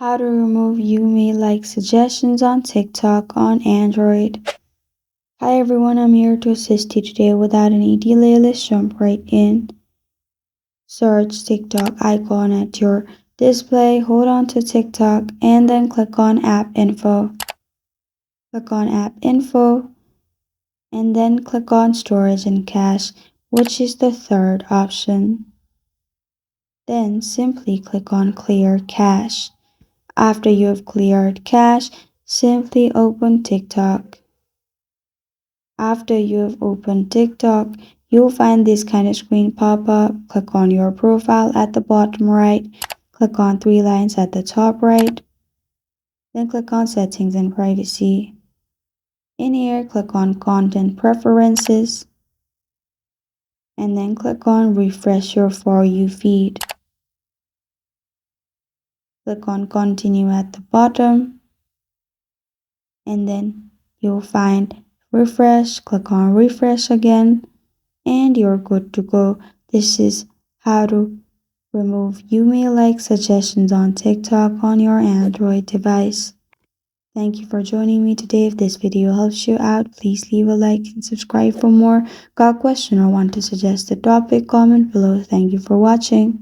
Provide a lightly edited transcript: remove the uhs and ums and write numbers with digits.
How to remove you may like suggestions on TikTok on Android. Hi everyone, I'm here to assist you today without any delay. Let's jump right in. Search TikTok icon at your display, hold on to TikTok, and then click on App Info. Click on App Info, and then click on Storage and Cache, which is the third option. Then simply click on Clear Cache. After you have cleared cache, simply open TikTok. After you have opened TikTok, you'll find this kind of screen pop up. Click on your profile at the bottom right. Click on three lines at the top right. Then click on Settings and Privacy. In here, click on Content Preferences. And then click on Refresh Your For You feed. Click on Continue at the bottom. And then you'll find Refresh. Click on Refresh again. And you're good to go. This is how to remove you may like suggestions on TikTok on your Android device. Thank you for joining me today. If this video helps you out, please leave a like and subscribe for more. Got a question or want to suggest a topic? Comment below. Thank you for watching.